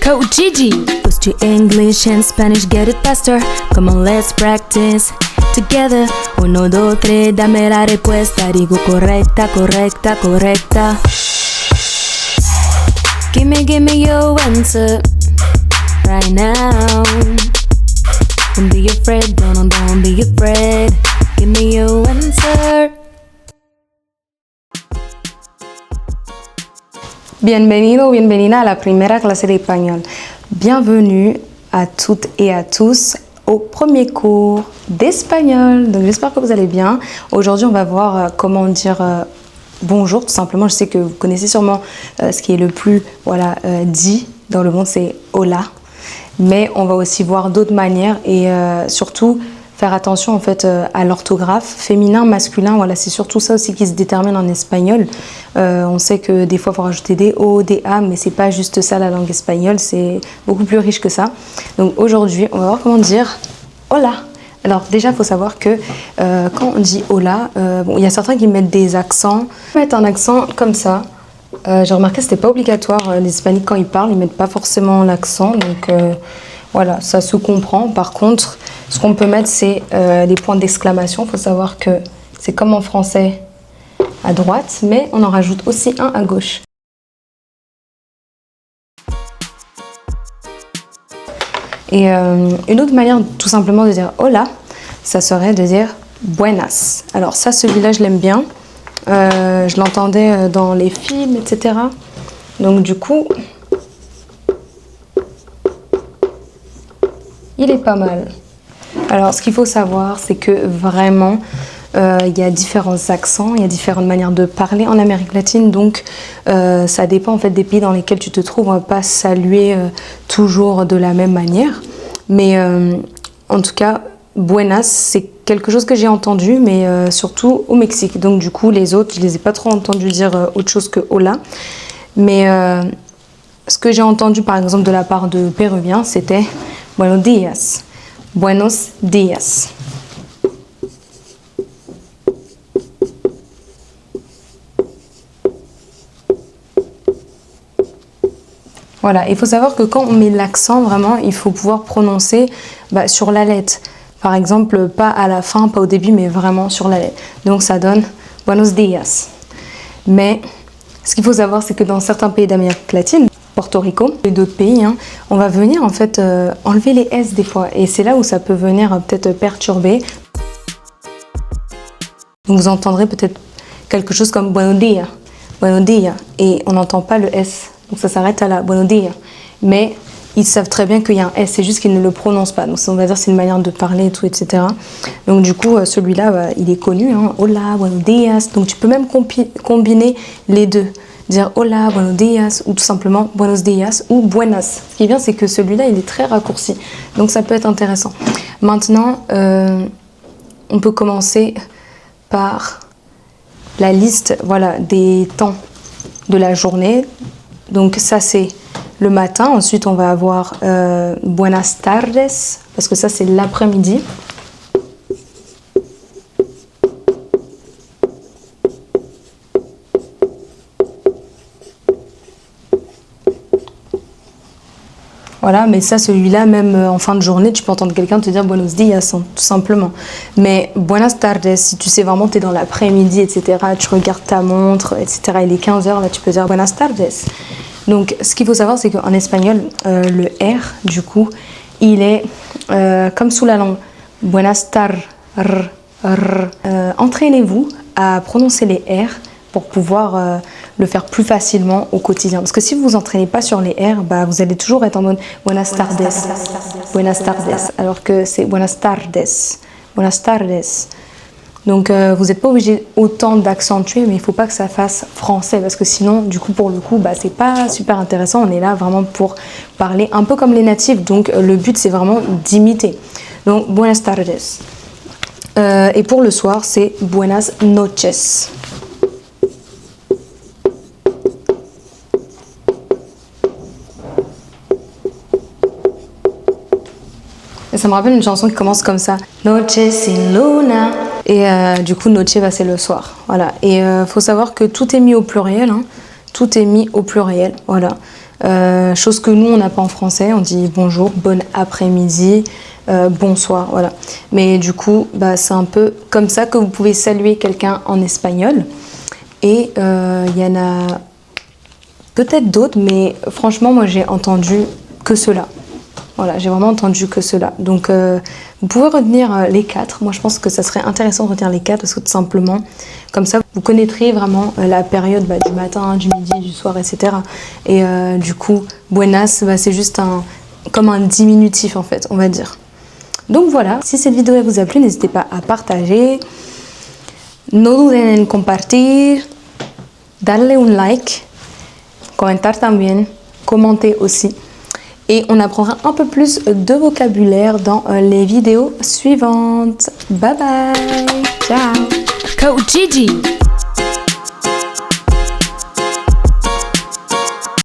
Coach Gigi. Boost your English and Spanish, get it faster. Come on, let's practice together. 1, 2, 3, dame la respuesta. Digo correcta, correcta, correcta. Give me your answer right now. Don't be afraid, don't be afraid. Give me your answer. Bienvenido, bienvenida a la primera clase de espagnol. Bienvenue à toutes et à tous au premier cours d'espagnol. Donc j'espère que vous allez bien. Aujourd'hui on va voir comment dire bonjour tout simplement. Je sais que vous connaissez sûrement ce qui est le plus dit dans le monde, c'est hola. Mais on va aussi voir d'autres manières et surtout faire attention en fait à l'orthographe féminin, masculin. Voilà, c'est surtout ça aussi qui se détermine en espagnol. On sait que des fois il faut rajouter des O, des A, mais c'est pas juste ça la langue espagnole, c'est beaucoup plus riche que ça. Donc aujourd'hui, on va voir comment dire hola. Alors déjà, il faut savoir que quand on dit hola, il y a certains qui mettent des accents. Mettre un accent comme ça. J'ai remarqué que c'était pas obligatoire. Les Hispaniques quand ils parlent, ils mettent pas forcément l'accent, donc voilà, ça se comprend. Par contre, ce qu'on peut mettre, c'est des points d'exclamation. Il faut savoir que c'est comme en français à droite, mais on en rajoute aussi un à gauche. Et une autre manière tout simplement de dire hola, ça serait de dire buenas. Alors ça, celui-là, je l'aime bien. Je l'entendais dans les films, etc. Donc du coup, il est pas mal. Alors ce qu'il faut savoir, c'est que vraiment, il y a différents accents, il y a différentes manières de parler en Amérique latine. Donc ça dépend en fait des pays dans lesquels tu te trouves. On ne va pas saluer toujours de la même manière. Mais en tout cas, buenas, c'est quelque chose que j'ai entendu, mais surtout au Mexique. Donc du coup, les autres, je les ai pas trop entendus dire autre chose que hola. Mais ce que j'ai entendu, par exemple, de la part de Péruviens, c'était buenos días. Buenos días. Voilà, il faut savoir que quand on met l'accent, vraiment, il faut pouvoir prononcer sur la lettre. Par exemple, pas à la fin, pas au début, mais vraiment sur la lettre. Donc ça donne buenos días. Mais ce qu'il faut savoir, c'est que dans certains pays d'Amérique latine, Porto Rico et d'autres pays, on va venir en fait enlever les S des fois. Et c'est là où ça peut venir peut-être perturber. Donc vous entendrez peut-être quelque chose comme buenos días, et on n'entend pas le S. Donc ça s'arrête à la buenos días. Mais ils savent très bien qu'il y a un S, c'est juste qu'ils ne le prononcent pas. Donc on va dire c'est une manière de parler et tout, etc. Donc du coup, celui-là, il est connu. Hola, buenos días. Donc tu peux même combiner les deux. Dire hola, buenos días, ou tout simplement buenos días ou buenas. Ce qui est bien, c'est que celui-là, il est très raccourci. Donc ça peut être intéressant. Maintenant, on peut commencer par la liste des temps de la journée. Donc ça, c'est le matin. Ensuite, on va avoir buenas tardes, parce que ça, c'est l'après-midi. Voilà, mais ça, celui-là, même en fin de journée, tu peux entendre quelqu'un te dire buenos días, tout simplement. Mais buenas tardes, si tu sais vraiment, tu es dans l'après-midi, etc., tu regardes ta montre, etc., il est 15h, là, tu peux dire buenas tardes. Donc, ce qu'il faut savoir, c'est qu'en espagnol, le R, du coup, il est comme sous la langue. Buenas tardes. Entraînez-vous à prononcer les R pour pouvoir le faire plus facilement au quotidien. Parce que si vous vous entraînez pas sur les R, vous allez toujours être en mode buenas tardes, buenas tardes, alors que c'est buenas tardes, buenas tardes. Donc vous n'êtes pas obligé autant d'accentuer, mais il ne faut pas que ça fasse français, parce que sinon, du coup, pour le coup, c'est pas super intéressant. On est là vraiment pour parler un peu comme les natifs, donc le but c'est vraiment d'imiter. Donc buenas tardes. Et pour le soir, c'est buenas noches. Et ça me rappelle une chanson qui commence comme ça. Noche sin luna. Et du coup, noche, c'est le soir. Voilà. Et faut savoir que tout est mis au pluriel. Tout est mis au pluriel. Voilà. chose que nous, on n'a pas en français. On dit bonjour, bon après-midi, bonsoir, voilà. Mais du coup, c'est un peu comme ça que vous pouvez saluer quelqu'un en espagnol. Et il y en a peut-être d'autres, mais franchement, moi, j'ai entendu que cela. Voilà, j'ai vraiment entendu que cela. Donc, vous pouvez retenir les 4. Moi, je pense que ça serait intéressant de retenir les 4 parce que tout simplement, comme ça, vous connaîtrez vraiment la période du matin, du midi, du soir, etc. Et du coup, buenas, c'est juste comme un diminutif, en fait, on va dire. Donc voilà, si cette vidéo vous a plu, n'hésitez pas à partager. No duden en compartir, darle un like, comentar también, commenter aussi. Et on apprendra un peu plus de vocabulaire dans les vidéos suivantes. Bye bye. Ciao. Coach Gigi.